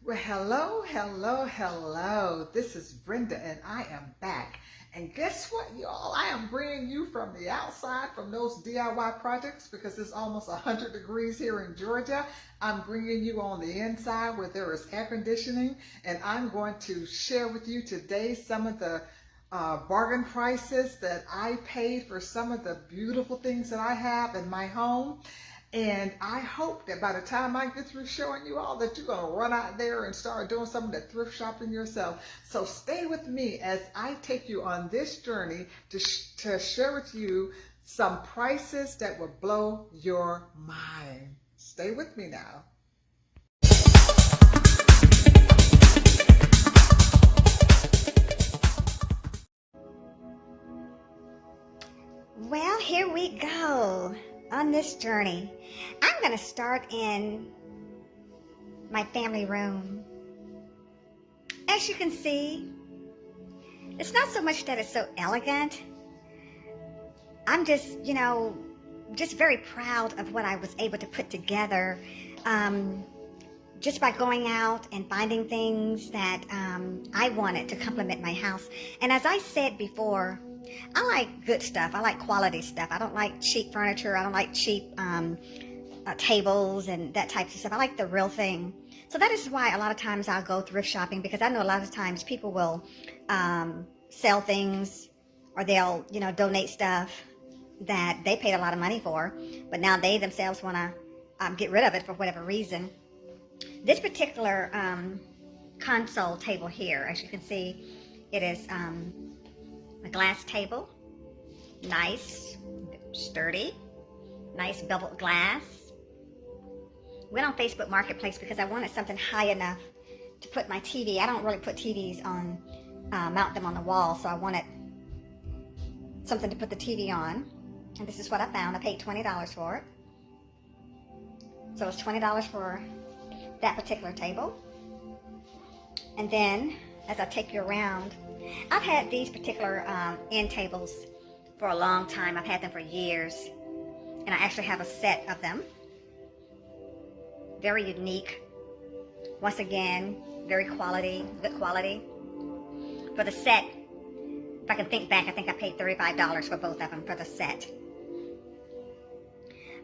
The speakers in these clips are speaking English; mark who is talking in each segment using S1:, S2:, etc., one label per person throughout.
S1: Well, hello, hello, hello. This is Brenda, and I am back. And guess what, y'all? I am bringing you from the outside, from those DIY projects, because it's almost 100 degrees here in Georgia. I'm bringing you on the inside where there is air conditioning, and I'm going to share with you today some of the bargain prices that I paid for some of the beautiful things that I have in my home. And I hope that by the time I get through showing you all that you're going to run out there and start doing some of the thrift shopping yourself. So stay with me as I take you on this journey to share with you some prices that will blow your mind. Stay with me now.
S2: Well, here we go on this journey. I'm going to start in my family room. As you can see, it's not so much that it's so elegant. I'm just very proud of what I was able to put together just by going out and finding things that I wanted to complement my house. And as I said before, I like good stuff. I like quality stuff. I don't like cheap furniture. I don't like cheap tables and that type of stuff. I like the real thing. So that is why a lot of times I'll go thrift shopping, because I know a lot of times people will sell things, or they'll, donate stuff that they paid a lot of money for, but now they themselves want to get rid of it for whatever reason. This particular console table here, as you can see, it is a glass table, nice, sturdy, nice beveled glass. Went on Facebook Marketplace because I wanted something high enough to put my TV. I don't really put TVs on, mount them on the wall, so I wanted something to put the TV on. And this is what I found. I paid $20 for it. So it's $20 for that particular table. And then, as I take you around, I've had these particular end tables for a long time. I've had them for years, and I actually have a set of them. Very unique. Once again, very good quality. For the set, if I can think back, I think I paid $35 for both of them for the set.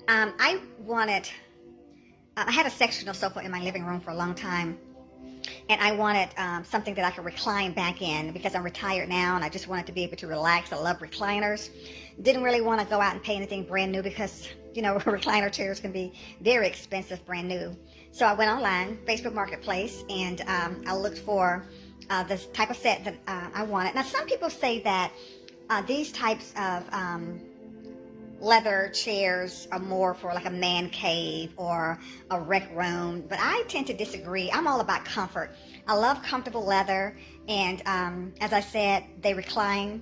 S2: I had a sectional sofa in my living room for a long time. And I wanted something that I could recline back in, because I'm retired now and I just wanted to be able to relax. I love recliners. Didn't really want to go out and pay anything brand new, because, recliner chairs can be very expensive brand new. So I went online, Facebook Marketplace, and I looked for this type of set that I wanted. Now, some people say that these types of leather chairs are more for like a man cave or a rec room, but I tend to disagree. I'm all about comfort. I love comfortable leather, and as I said, they recline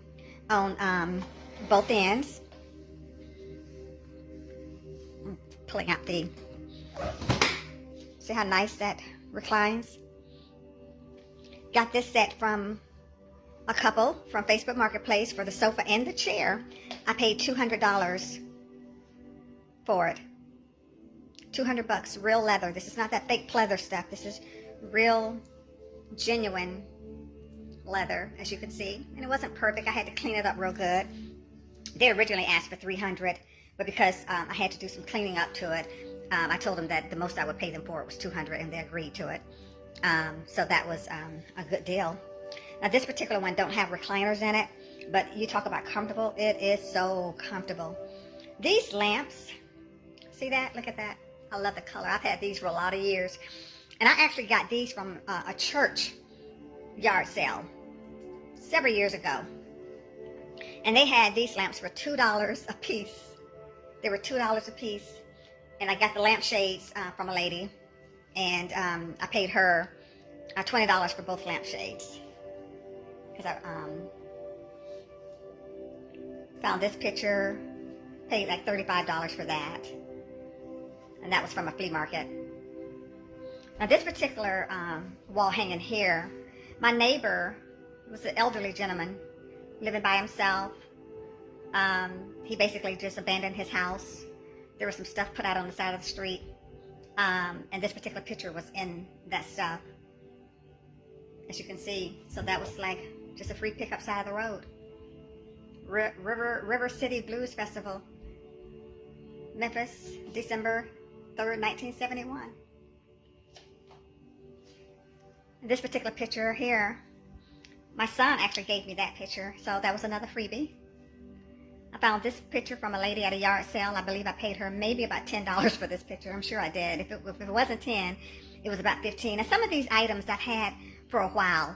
S2: on both ends. I'm pulling out see how nice that reclines. Got this set from a couple from Facebook Marketplace for the sofa and the chair. I paid $200 for it. $200, real leather. This is not that fake pleather stuff. This is real, genuine leather, as you can see. And it wasn't perfect. I had to clean it up real good. They originally asked for $300, but because I had to do some cleaning up to it, I told them that the most I would pay them for it was $200, and they agreed to it. So that was a good deal. Now, this particular one don't have recliners in it, but you talk about comfortable. It is so comfortable. These lamps, see that? Look at that. I love the color. I've had these for a lot of years. And I actually got these from a church yard sale several years ago. And they had these lamps for $2 a piece. They were $2 a piece. And I got the lampshades from a lady. And I paid her $20 for both lampshades. Because I found this picture, paid like $35 for that. And that was from a flea market. Now, this particular wall hanging here, my neighbor was an elderly gentleman living by himself. He basically just abandoned his house. There was some stuff put out on the side of the street. And this particular picture was in that stuff. as you can see. So that was like just a free pickup side of the road. River City Blues Festival, Memphis, December 3rd, 1971. This particular picture here, my son actually gave me that picture, so that was another freebie. I found this picture from a lady at a yard sale. I believe I paid her maybe about $10 for this picture. I'm sure I did. If it wasn't 10, it was about 15. And some of these items I've had for a while.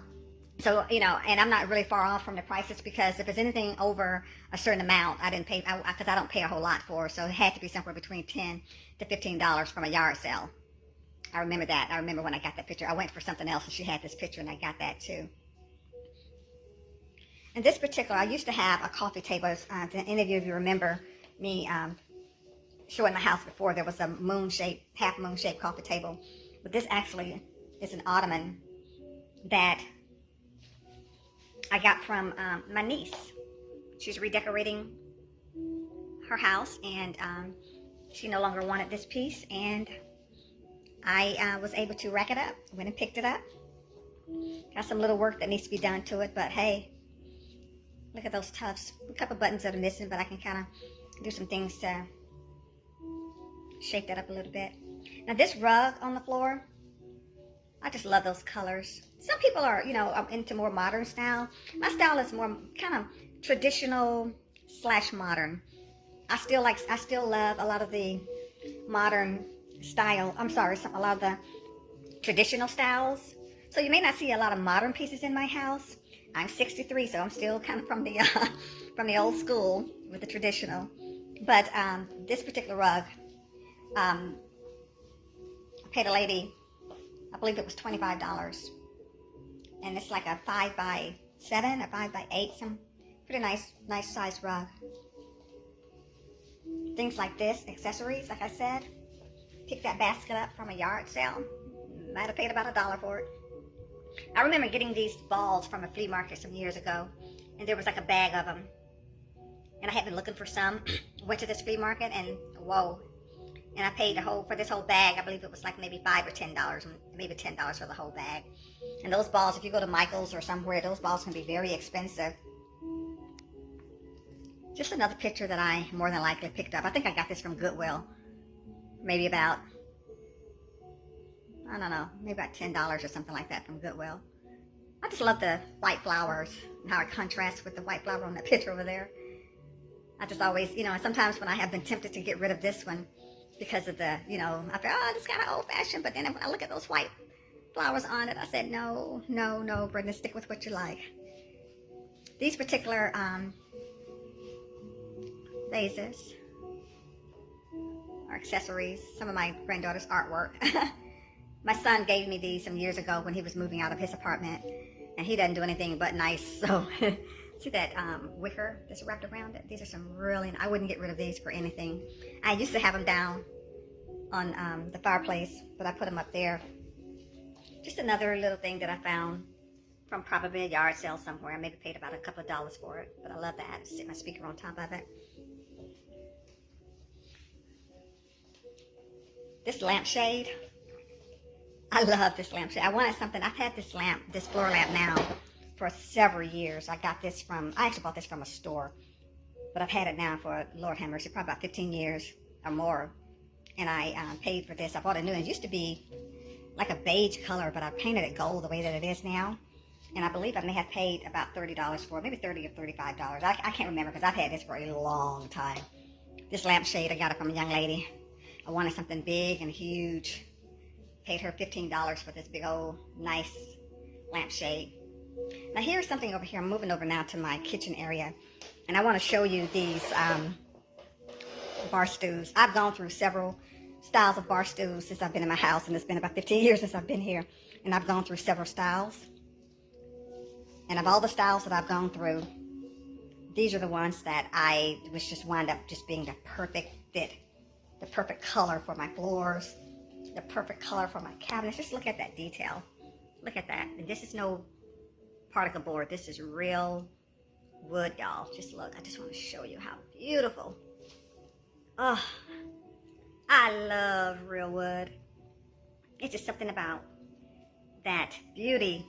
S2: So, you know, and I'm not really far off from the prices, because if it's anything over a certain amount, I didn't pay, because I don't pay a whole lot for. So it had to be somewhere between $10 to $15 from a yard sale. I remember that. I remember when I got that picture. I went for something else and she had this picture and I got that too. And this particular, I used to have a coffee table. If any of you remember me showing my house before, there was a half moon shaped coffee table. But this actually is an ottoman that I got from my niece. She's redecorating her house, and she no longer wanted this piece, and I was able to rack it up. Went and picked it up. Got some little work that needs to be done to it, but hey, look at those tufts. A couple buttons that are missing, but I can kind of do some things to shape that up a little bit. Now this rug on the floor, I just love those colors. Some people are, you know, into more modern style. My style is more kind of traditional / modern. I still love a lot of the modern style. I'm sorry, a lot of the traditional styles. So you may not see a lot of modern pieces in my house. I'm 63, so I'm still kind of from the old school with the traditional. But this particular rug, I paid a lady, I believe it was $25. And it's like a 5x7 or 5x8, some pretty nice size rug. Things like this, accessories, like I said. Picked that basket up from a yard sale. Might have paid about $1 for it. I remember getting these balls from a flea market some years ago, and there was like a bag of them. And I had been looking for some. Went to this flea market, and whoa. And I paid for this whole bag. I believe it was like maybe $5 or $10, maybe $10 for the whole bag. And those balls, if you go to Michael's or somewhere, those balls can be very expensive. Just another picture that I more than likely picked up. I think I got this from Goodwill. Maybe about, I don't know, maybe about $10 or something like that from Goodwill. I just love the white flowers and how it contrasts with the white flower on that picture over there. I just always, you know, and sometimes when I have been tempted to get rid of this one because of the, you know, I thought, oh, it's kind of old fashioned. But then when I look at those white flowers on it, I said, no, Brenda, stick with what you like. These particular vases or accessories, some of my granddaughter's artwork. My son gave me these some years ago when he was moving out of his apartment, and he doesn't do anything but nice. So see that wicker that's wrapped around it? These are some really, I wouldn't get rid of these for anything. I used to have them down on the fireplace, but I put them up there. Just another little thing that I found from probably a yard sale somewhere. I maybe paid about a couple of dollars for it, but I love that. Sit my speaker on top of it. This lampshade, I love this lampshade. I wanted something. I've had this floor lamp now for several years. I actually bought this from a store, but I've had it now for, Lord have mercy, probably about 15 years or more. And I paid for this. I bought a new one. It used to be like a beige color, but I painted it gold the way that it is now. And I believe I may have paid about $30 for it, maybe $30 or $35. I can't remember because I've had this for a long time. This lampshade, I got it from a young lady. I wanted something big and huge. Paid her $15 for this big old nice lampshade. Now here's something over here. I'm moving over now to my kitchen area, and I want to show you these bar stools. I've gone through several styles of bar stools since I've been in my house, and it's been about 15 years since I've been here, and I've gone through several styles. And of all the styles that I've gone through, these are the ones that I was just wound up just being the perfect fit, the perfect color for my floors, the perfect color for my cabinets. Just look at that detail. Look at that. And this is no particle board. This is real wood, y'all. Just look. I just want to show you how beautiful. Oh, I love real wood. It's just something about that beauty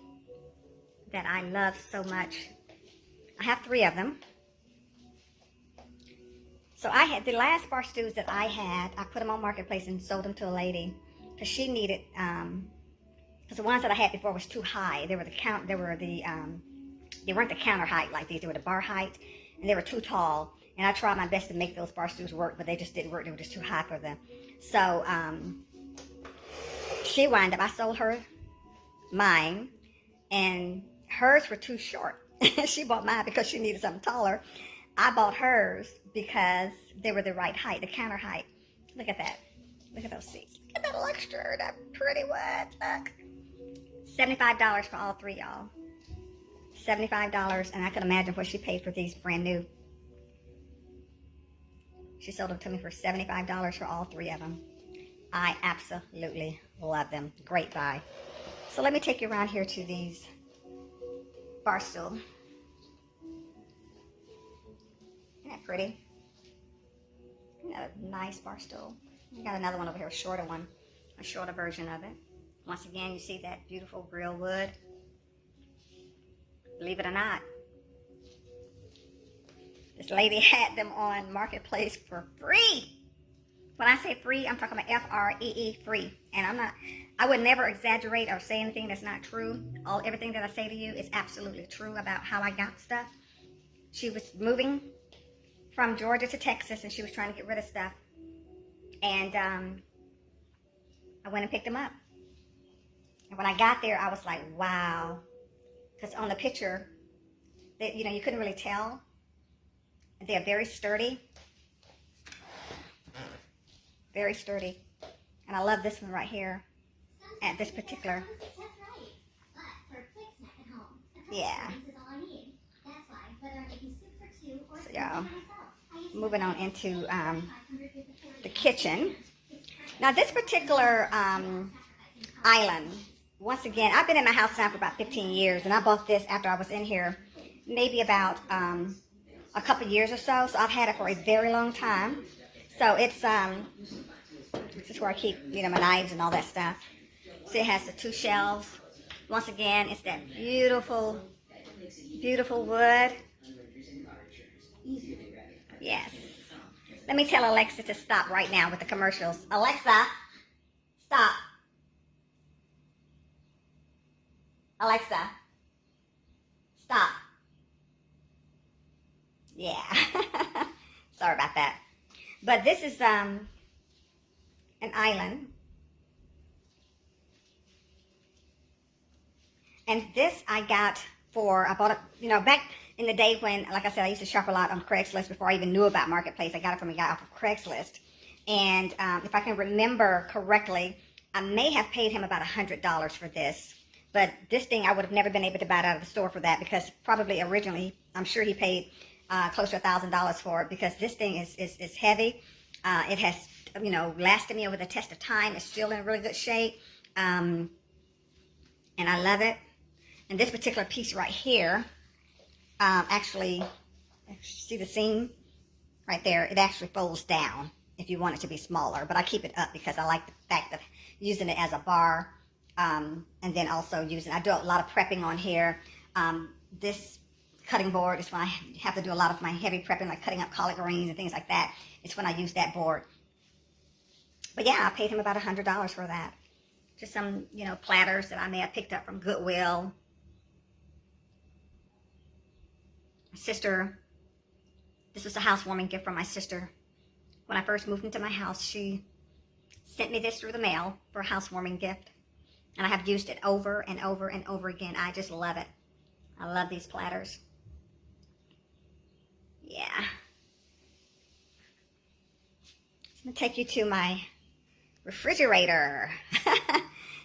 S2: that I love so much. I have 3 of them. So I had the last bar stools that I had. I put them on Marketplace and sold them to a lady because she needed. Because the ones that I had before was too high. They were they weren't the counter height like these. They were the bar height, and they were too tall. And I tried my best to make those bar stools work, but they just didn't work. They were just too high for them. So she wound up. I sold her mine, and hers were too short. She bought mine because she needed something taller. I bought hers because they were the right height, the counter height. Look at that. Look at those seats. Look at that luxury, that pretty wood. Look. $75 for all 3, y'all. $75, and I can imagine what she paid for these brand new. She sold them to me for $75 for all 3 of them. I absolutely love them. Great buy. So let me take you around here to these bar stool. Isn't that pretty? Isn't that a nice bar stool? We got another one over here, a shorter one, a shorter version of it. Once again, you see that beautiful real wood. Believe it or not, this lady had them on Marketplace for free. When I say free, I'm talking about F-R-E-E, free. And I would never exaggerate or say anything that's not true. Everything that I say to you is absolutely true about how I got stuff. She was moving from Georgia to Texas, and she was trying to get rid of stuff. And I went and picked them up. And when I got there, I was like, wow. Because on the picture, you couldn't really tell. They're very sturdy. Very sturdy. And I love this one right here. At this particular. Yeah. So y'all, moving on into the kitchen. Now this particular island, once again, I've been in my house now for about 15 years, and I bought this after I was in here maybe about a couple years or so. So I've had it for a very long time. So it's this is where I keep my knives and all that stuff. So it has the 2 shelves. Once again, it's that beautiful, beautiful wood. Yes. Let me tell Alexa to stop right now with the commercials. Alexa, stop. Alexa, stop. Yeah. Sorry about that. But this is an island. And this I bought it, back in the day when, like I said, I used to shop a lot on Craigslist before I even knew about Marketplace. I got it from a guy off of Craigslist. And if I can remember correctly, I may have paid him about $100 for this. But this thing, I would have never been able to buy it out of the store for that, because probably originally, I'm sure he paid close to $1,000 for it, because this thing is heavy. It has, lasted me over the test of time. It's still in really good shape. And I love it. And this particular piece right here, actually, see the seam right there? It actually folds down if you want it to be smaller. But I keep it up because I like the fact of using it as a bar. And then also I do a lot of prepping on here. This cutting board is when I have to do a lot of my heavy prepping, like cutting up collard greens and things like that. It's when I use that board. But yeah, I paid him about $100 for that. Just some, platters that I may have picked up from Goodwill. My sister, this was a housewarming gift from my sister. When I first moved into my house, she sent me this through the mail for a housewarming gift. And I have used it over and over and over again. I just love it. I love these platters. Yeah. So I'm going to take you to my refrigerator.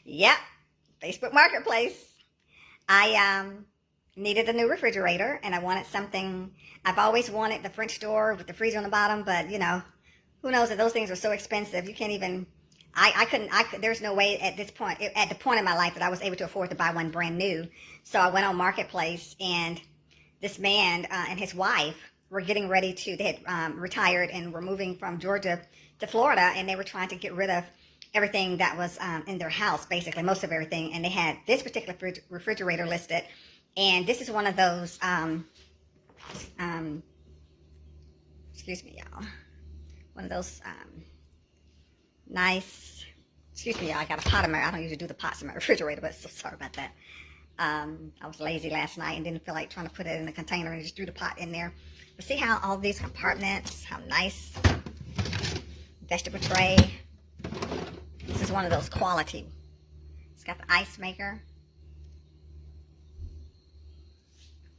S2: Yep. Facebook Marketplace. I needed a new refrigerator, and I wanted something. I've always wanted the French door with the freezer on the bottom, but, who knows that those things are so expensive. You can't even... there's no way at this point, at the point in my life, that I was able to afford to buy one brand new. So I went on Marketplace, and this man and his wife were getting ready they had retired and were moving from Georgia to Florida, and they were trying to get rid of everything that was in their house, basically, most of everything. And they had this particular refrigerator listed And this is one of those, excuse me, y'all. One of those nice, excuse me, y'all. I got a pot in my, I don't usually do the pots in my refrigerator, but so sorry about that. I was lazy last night and didn't feel like trying to put it in the container and just threw the pot in there. But see how all these compartments, how nice. Vegetable tray. This is one of those quality. It's got the ice maker.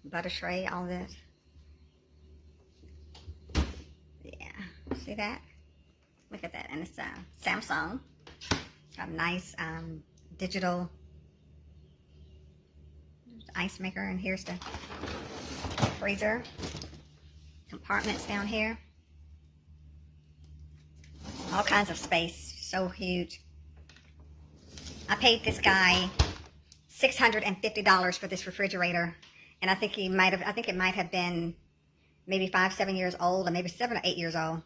S2: Butter tray, all this. Yeah, see that? Look at that. And it's Samsung. It's got a nice digital ice maker. And here's the freezer. Compartments down here. All kinds of space. So huge. I paid this guy $650 for this refrigerator. And I think it might have been maybe 5-7 years old, or maybe 7 or 8 years old.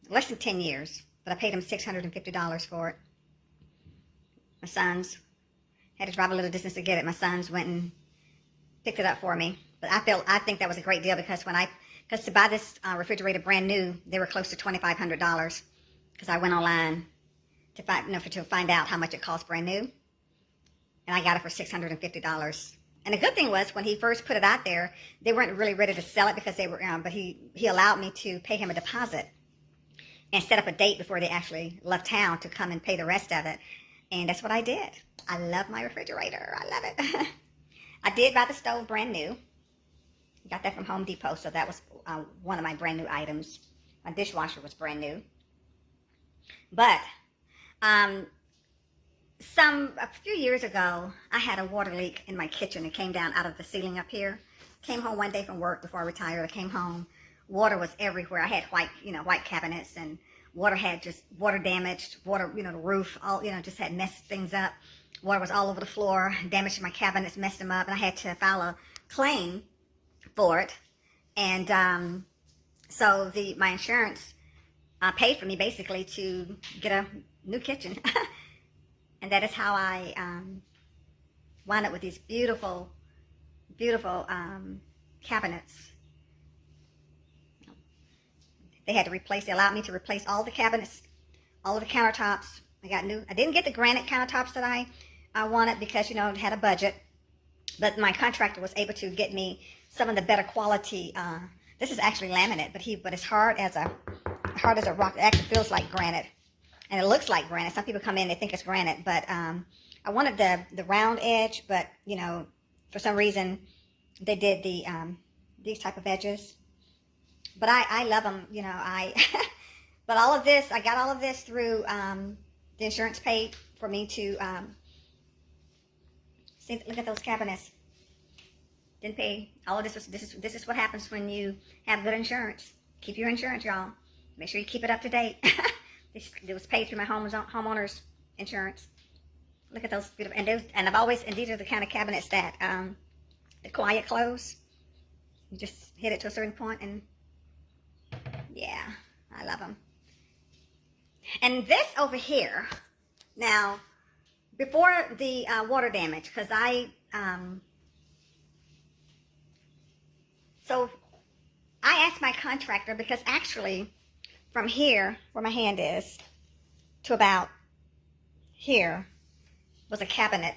S2: Less than 10 years. But I paid him $650 for it. My sons had to drive a little distance to get it. My sons went and picked it up for me. But I think that was a great deal, because to buy this refrigerator brand new, they were close to $2,500. Because I went online to find out how much it cost brand new, and I got it for $650. And the good thing was, when he first put it out there, they weren't really ready to sell it, because they were. But he allowed me to pay him a deposit and set up a date before they actually left town to come and pay the rest of it. And that's what I did. I love my refrigerator. I love it. I did buy the stove brand new. Got that from Home Depot, so that was one of my brand new items. My dishwasher was brand new. But a few years ago, I had a water leak in my kitchen. It came down out of the ceiling up here. Came home one day from work before I retired. I came home. Water was everywhere. I had white cabinets, and water damaged. Water, the roof, all, just had messed things up. Water was all over the floor, damaged my cabinets, messed them up, and I had to file a claim for it. And so my insurance paid for me basically to get a new kitchen. And that is how I wound up with these beautiful, beautiful cabinets. They allowed me to replace all the cabinets, all of the countertops. I didn't get the granite countertops that I wanted, because, it had a budget. But my contractor was able to get me some of the better quality. This is actually laminate, but it's hard as a rock. It actually feels like granite, and it looks like granite. Some people come in, they think it's granite, but I wanted the round edge, but for some reason they did these type of edges. But I love them, But I got all of this through the insurance paid for me to see. Look at those cabinets. Didn't pay. All of this is what happens when you have good insurance. Keep your insurance, y'all. Make sure you keep it up to date. It was paid through my homeowner's insurance. Look at those beautiful, and these are the kind of cabinets that the quiet close. You just hit it to a certain point, and yeah, I love them. And this over here, now, before the water damage, because so I asked my contractor, because actually from here, where my hand is, to about here was a cabinet.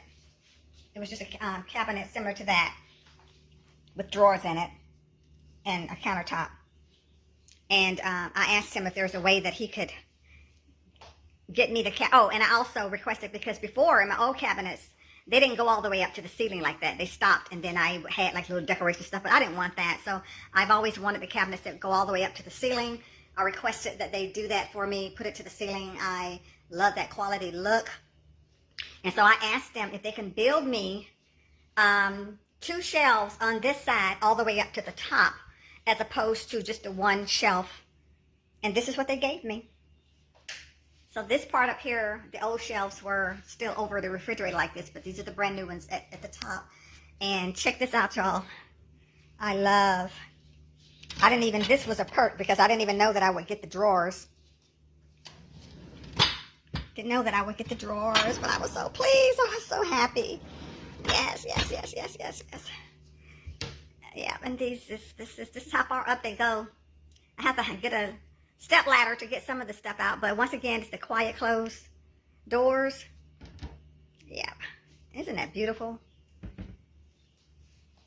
S2: It was just a cabinet similar to that, with drawers in it and a countertop. And I asked him if there was a way that he could get me and I also requested, because before in my old cabinets, they didn't go all the way up to the ceiling like that. They stopped, and then I had like little decoration stuff, but I didn't want that. So I've always wanted the cabinets that go all the way up to the ceiling. I requested that they do that for me, put it to the ceiling. I love that quality look. And so I asked them if they can build me 2 shelves on this side all the way up to the top, as opposed to just the one shelf. And this is what they gave me. So this part up here, the old shelves were still over the refrigerator like this, but these are the brand new ones at the top. And check this out, y'all. This was a perk, because I didn't even know that I would get the drawers. Didn't know that I would get the drawers, but I was so pleased. I was so happy. Yes, yes, yes, yes, yes, yes. Yeah, and this is how far up they go. I have to get a step ladder to get some of the stuff out, but once again, it's the quiet closed doors. Yeah, isn't that beautiful?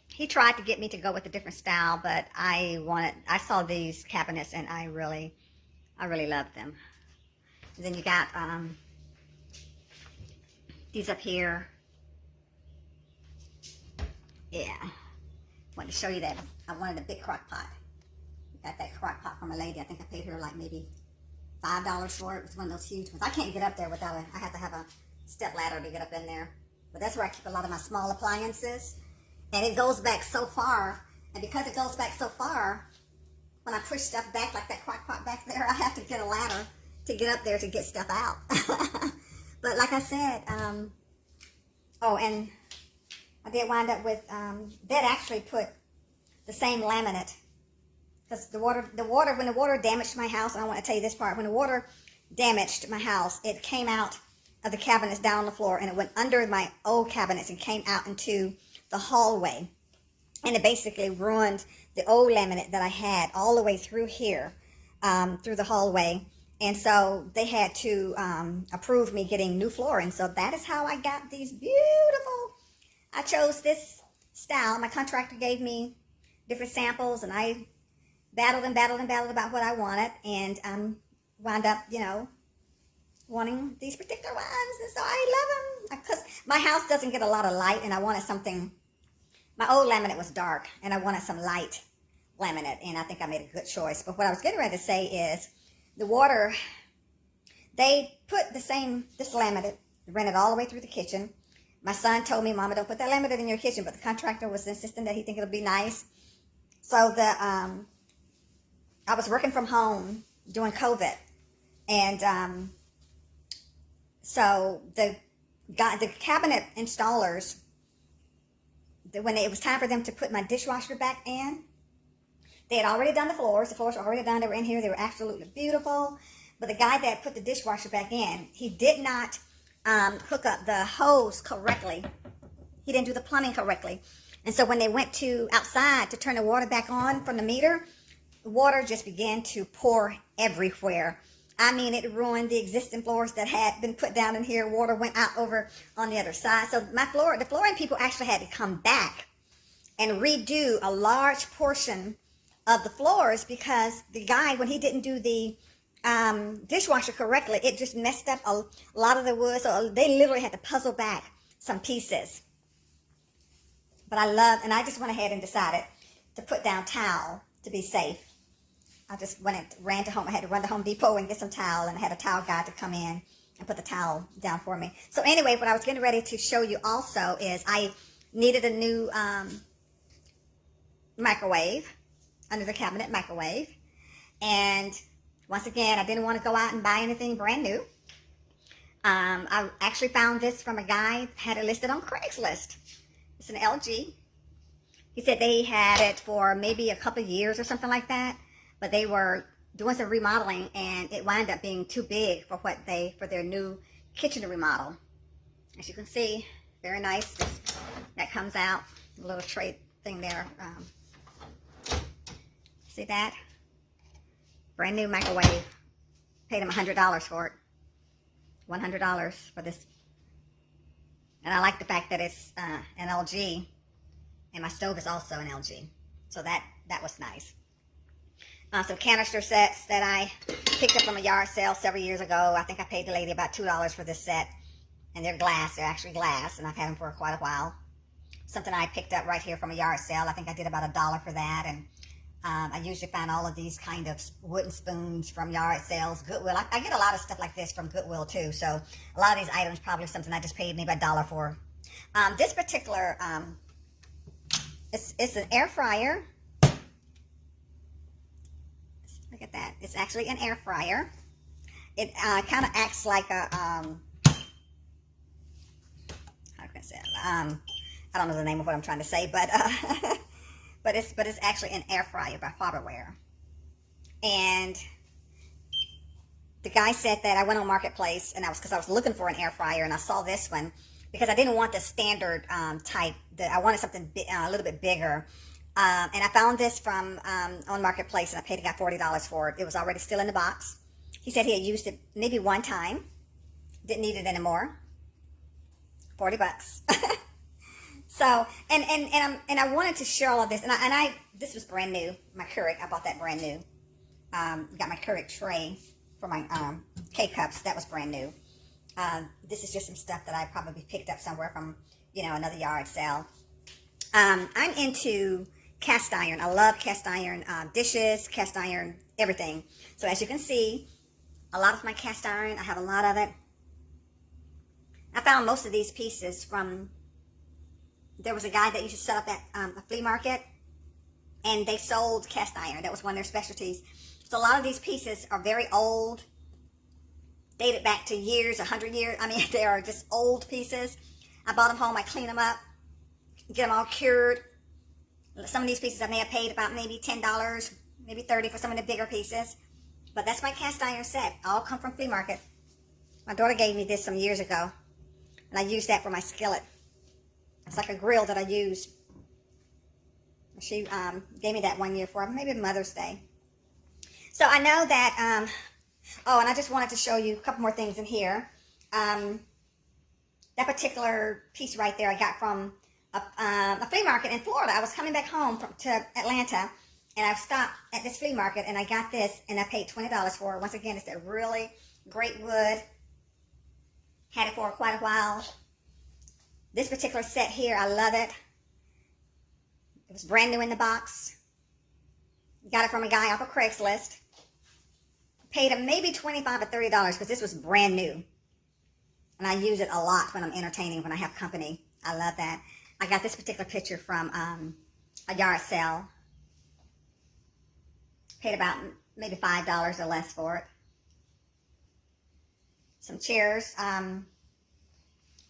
S2: He tried to get me to go with a different style, but I saw these cabinets and I really loved them. And then you got these up here. Yeah, wanted to show you that. I wanted a big crock pot. Got that crock pot from a lady. I think I paid her like maybe $5 for it. It was one of those huge ones. I can't get up there without I have to have a step ladder to get up in there. But that's where I keep a lot of my small appliances. And it goes back so far. And because it goes back so far, when I push stuff back, like that crock pot back there, I have to get a ladder to get up there to get stuff out. But like I said, oh, and I did wind up with, that actually put the same laminate. Because when the water damaged my house, and I want to tell you this part, when the water damaged my house, it came out of the cabinets down on the floor, and it went under my old cabinets and came out into the hallway. And it basically ruined the old laminate that I had all the way through here, through the hallway. And so they had to approve me getting new flooring. So that is how I got these beautiful, I chose this style. My contractor gave me different samples, and I battled about what I wanted, and wound up, wanting these particular ones. And so I love them because my house doesn't get a lot of light, and I wanted something. My old laminate was dark, and I wanted some light laminate, and I think I made a good choice. But what I was getting ready to say is the water, they put this laminate, ran it all the way through the kitchen. My son told me, Mama, don't put that laminate in your kitchen, but the contractor was insisting that he think it'll be nice. So I was working from home during COVID, and so the cabinet installers, when it was time for them to put my dishwasher back in, they had already done the floors. The floors were already done. They were in here. They were absolutely beautiful. But the guy that put the dishwasher back in, he did not hook up the hose correctly. He didn't do the plumbing correctly. And so when they went to outside to turn the water back on from the meter, the water just began to pour everywhere. I mean, it ruined the existing floors that had been put down in here. Water went out over on the other side. So the flooring people actually had to come back and redo a large portion of the floors because the guy, when he didn't do the dishwasher correctly, it just messed up a lot of the wood. So they literally had to puzzle back some pieces. But I just went ahead and decided to put down towel to be safe. I just ran to home. I had to run to Home Depot and get some towel, and I had a towel guy to come in and put the towel down for me. So anyway, what I was getting ready to show you also is I needed a new microwave, under the cabinet microwave. And once again, I didn't want to go out and buy anything brand new. I actually found this from a guy, had it listed on Craigslist. It's an LG. He said they had it for maybe a couple of years or something like that. But they were doing some remodeling, and it wound up being too big for for their new kitchen remodel. As you can see, very nice. That comes out, a little tray thing there. See that? Brand new microwave. Paid him $100 for it. $100 for this. And I like the fact that it's an LG, and my stove is also an LG. So that was nice. Some canister sets that I picked up from a yard sale several years ago. I think I paid the lady about $2 for this set. And they're glass. They're actually glass. And I've had them for quite a while. Something I picked up right here from a yard sale. I think I did about $1 for that. And I usually find all of these kind of wooden spoons from yard sales. Goodwill. I get a lot of stuff like this from Goodwill too. So a lot of these items probably something I just paid maybe $1 for. This particular, it's an air fryer. Look at that. It's actually an air fryer. It kind of acts like a, how can I say it? I don't know the name of what I'm trying to say, but but it's actually an air fryer by Farberware. And the guy said that I went on Marketplace, and because I was looking for an air fryer, and I saw this one because I didn't want the standard type. I wanted something a little bit bigger. And I found this from on Marketplace, and I paid a guy $40 for it. It was already still in the box. He said he had used it maybe one time, didn't need it anymore. $40. So, and I wanted to share all of this, and I this was brand new. My Keurig, I bought that brand new. Got my Keurig tray for my K-cups. That was brand new. This is just some stuff that I probably picked up somewhere from, another yard sale. I'm into cast iron. I love cast iron dishes, cast iron everything. So as you can see, a lot of my cast iron, I have a lot of it. I found most of these pieces from, there was a guy that used to set up at a flea market, and they sold cast iron. That was one of their specialties. So a lot of these pieces are very old, dated back to years, 100 years. I mean, they are just old pieces. I bought them home. I clean them up, get them all cured. Some of these pieces I may have paid about maybe $10, maybe $30 for some of the bigger pieces. But that's my cast iron set. All come from flea market. My daughter gave me this some years ago, and I used that for my skillet. It's like a grill that I use. She gave me that one year for maybe Mother's Day. So I know that, oh, and I just wanted to show you a couple more things in here. That particular piece right there I got from a flea market in Florida. I was coming back home to Atlanta, and I stopped at this flea market, and I got this, and I paid $20 for it. Once again, it's that really great wood. Had it for quite a while. This particular set here, I love it. It was brand new in the box. Got it from a guy off of Craigslist. Paid him maybe $25 or $30 because this was brand new. And I use it a lot when I'm entertaining, when I have company. I love that. I got this particular picture from a yard sale. Paid about maybe $5 or less for it. Some chairs.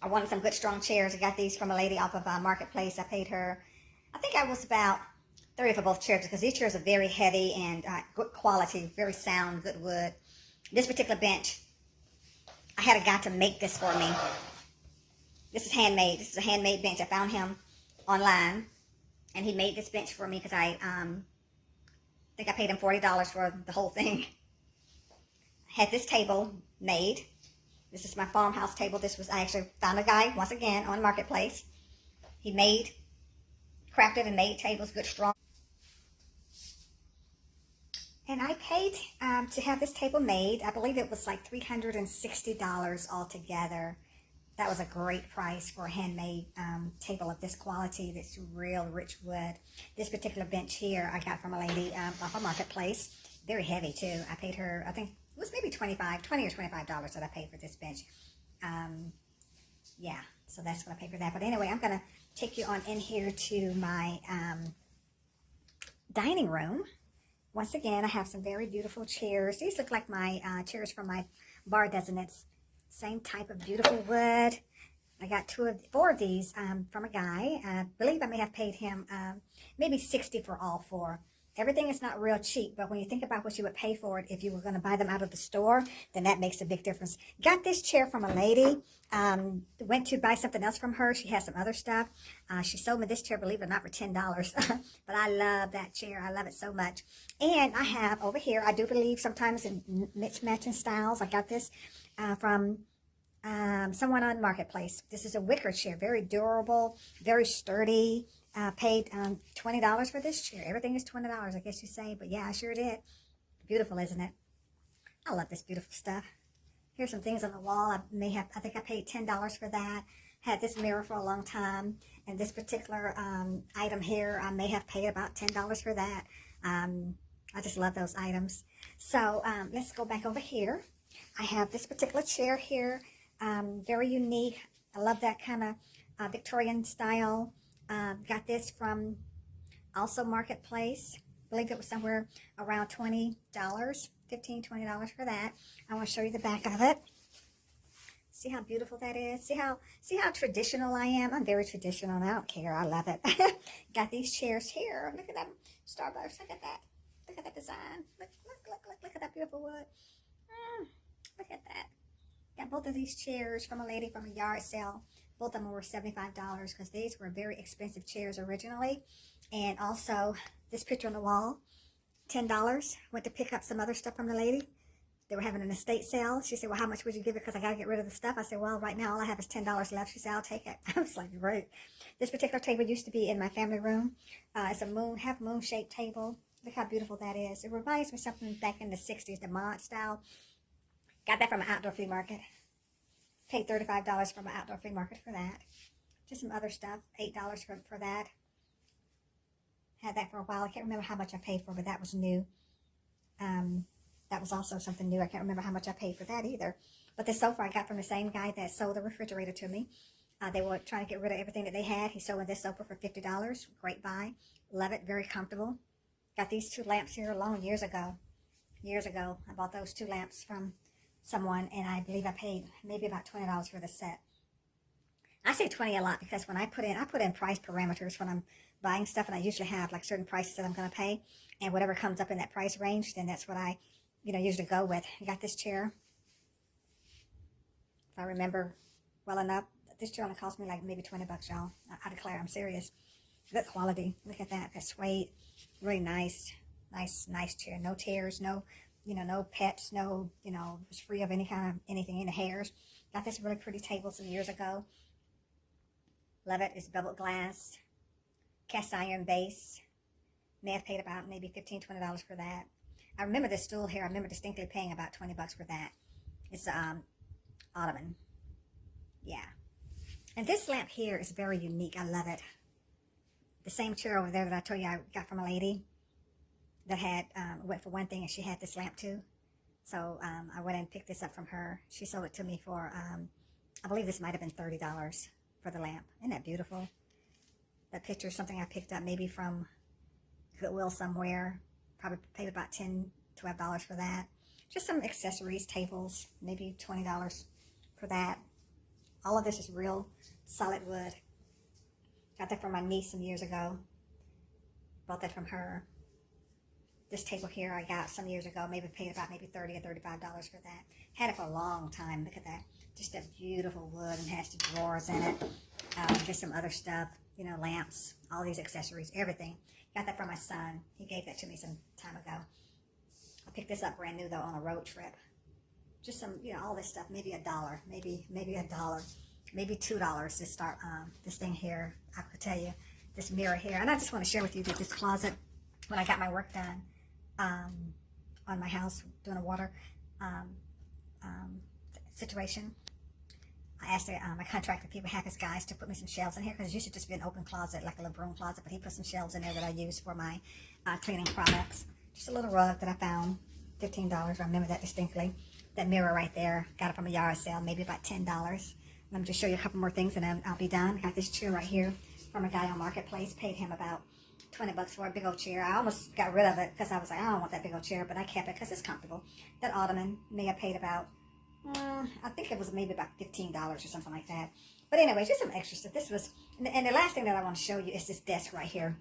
S2: I wanted some good strong chairs. I got these from a lady off of Marketplace. I paid her, I think I was about $30 for both chairs, because these chairs are very heavy and good quality, very sound, good wood. This particular bench, I had a guy to make this for me. This is handmade. This is a handmade bench. I found him online, and he made this bench for me because I think I paid him $40 for the whole thing. I had this table made. This is my farmhouse table. I actually found a guy, once again, on Marketplace. He crafted and made tables, good, strong. And I paid to have this table made. I believe it was like $360 altogether. That was a great price for a handmade table of this quality, this real rich wood. This particular bench here I got from a lady off a Marketplace. Very heavy too. I paid her, I think it was maybe $20 or $25 that I paid for this bench. Yeah, so that's what I paid for that. But anyway, I'm going to take you on in here to my dining room. Once again, I have some very beautiful chairs. These look like my chairs from my bar, doesn't it? Same type of beautiful wood. I got four of these from a guy. I believe I may have paid him maybe $60 for all four. Everything is not real cheap, but when you think about what you would pay for it if you were going to buy them out of the store, then that makes a big difference. Got this chair from a lady. Went to buy something else from her. She has some other stuff. She sold me this chair, believe it or not, for $10. But I love that chair. I love it so much. And I have over here, I do believe sometimes in matching styles. I got this from someone on Marketplace. This is a wicker chair, very durable, very sturdy. Paid $20 for this chair. Everything is $20, I guess you say, but yeah, I sure did. Beautiful, isn't it? I love this beautiful stuff. Here's some things on the wall. I think I paid $10 for that. Had this mirror for a long time, and this particular item here, I may have paid about $10 for that. I just love those items. So let's go back over here. I have this particular chair here, very unique. I love that kind of Victorian style. Got this from also Marketplace. I believe it was somewhere around $20, $15, $20 for that. I want to show you the back of it. See how beautiful that is? See how traditional I am? I'm very traditional and I don't care. I love it. Got these chairs here. Look at that Starbucks. Look at that. Look at that design. Look at that beautiful wood. Look at that. Got both of these chairs from a lady from a yard sale. Both of them were $75 because these were very expensive chairs originally. And also this picture on the wall, $10. Went to pick up some other stuff from the lady. They were having an estate sale. She said, well, how much would you give it? Because I got to get rid of the stuff. I said, well, right now all I have is $10 left. She said, I'll take it. I was like, great. This particular table used to be in my family room. It's a half moon shaped table. Look how beautiful that is. It reminds me of something back in the 60s, the mod style. Got that from an outdoor flea market. Paid $35 from an outdoor flea market for that. Just some other stuff. $8 for that. Had that for a while. I can't remember how much I paid for, but that was new. That was also something new. I can't remember how much I paid for that either. But the sofa I got from the same guy that sold the refrigerator to me. They were trying to get rid of everything that they had. He sold this sofa for $50. Great buy. Love it. Very comfortable. Got these 2 lamps here alone years ago. Years ago, I bought those 2 lamps from someone, and I believe I paid maybe about $20 for the set. I say 20 a lot because when I put in price parameters when I'm buying stuff, and I usually have like certain prices that I'm going to pay, and whatever comes up in that price range, then that's what I usually go with. You got this chair. If I remember well enough, this chair only cost me like maybe 20 bucks, y'all. I declare, I'm serious. Good quality. Look at that. That suede. Really nice. Nice chair. No tears, no pets, no, it was free of any kind of anything, any hairs. Got this really pretty table some years ago. Love it. It's beveled glass. Cast iron base. May have paid about maybe $15, $20 for that. I remember this stool here. I remember distinctly paying about 20 bucks for that. It's ottoman. Yeah. And this lamp here is very unique. I love it. The same chair over there that I told you I got from a lady that had went for one thing, and she had this lamp too. So I went and picked this up from her. She sold it to me for, I believe this might have been $30 for the lamp. Isn't that beautiful? That picture is something I picked up maybe from Goodwill somewhere. Probably paid about $10, $12 for that. Just some accessories, tables, maybe $20 for that. All of this is real solid wood. Got that from my niece some years ago. Bought that from her. This table here I got some years ago. Maybe paid about maybe $30 or $35 for that. Had it for a long time. Look at that. Just that beautiful wood, and has the drawers in it. Just some other stuff. Lamps, all these accessories, everything. Got that from my son. He gave that to me some time ago. I picked this up brand new though on a road trip. Just some, all this stuff. Maybe $1, maybe $1, maybe $2 to start this thing here. I could tell you this mirror here, and I just want to share with you that this closet, when I got my work done on my house doing a water situation, I asked my contractor people, Hackers guys, to put me some shelves in here because it used to just be an open closet, like a little broom closet, but he put some shelves in there that I use for my cleaning products. Just a little rug that I found, $15. I remember that distinctly. That mirror right there, got it from a yard sale, maybe about $10. Let me just show you a couple more things and then I'll be done. Got this chair right here from a guy on Marketplace. Paid him about 20 bucks for a big old chair. I almost got rid of it because I was like, I don't want that big old chair, but I kept it because it's comfortable. That ottoman may have paid about, I think it was maybe about $15 or something like that. But anyway, just some extra stuff. This was, and the last thing that I want to show you is this desk right here.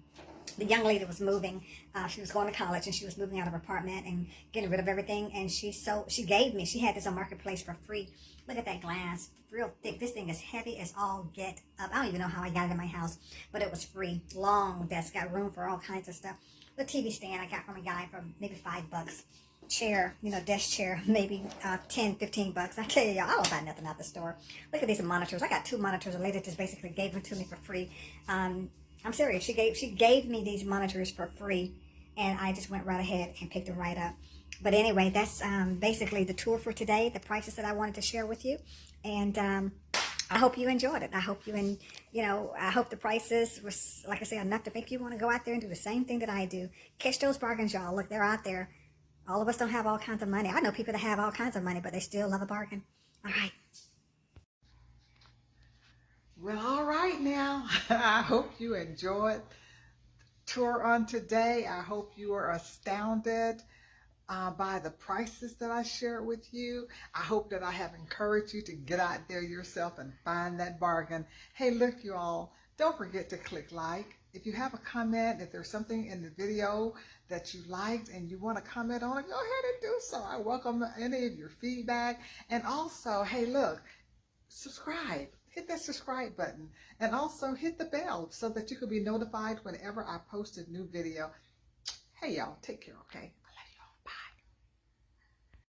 S2: The young lady was moving. She was going to college and she was moving out of her apartment and getting rid of everything. And she had this on Marketplace for free. Look at that glass, real thick. This thing is heavy as all get up. I don't even know how I got it in my house, but it was free. Long desk, got room for all kinds of stuff. The TV stand I got from a guy for maybe $5. Chair, desk chair, maybe 10, 15 bucks. I tell you, I don't buy nothing out the store. Look at these monitors. I got 2 monitors. A lady just basically gave them to me for free. I'm serious. She gave me these monitors for free, and I just went right ahead and picked them right up. But anyway, that's basically the tour for today, the prices that I wanted to share with you. And I hope you enjoyed it. I hope I hope the prices was, like I say, enough to make you want to go out there and do the same thing that I do. Catch those bargains, y'all. Look, they're out there. All of us don't have all kinds of money. I know people that have all kinds of money, but they still love a bargain. All right.
S1: Well, all right now. I hope you enjoyed the tour on today. I hope you are astounded by the prices that I shared with you. I hope that I have encouraged you to get out there yourself and find that bargain. Hey, look, you all, don't forget to click like. If you have a comment, if there's something in the video that you liked and you want to comment on it, go ahead and do so. I welcome any of your feedback. And also, hey, look, subscribe. hit that subscribe button and also hit the bell so that you can be notified whenever I post a new video. Hey y'all, take care, okay?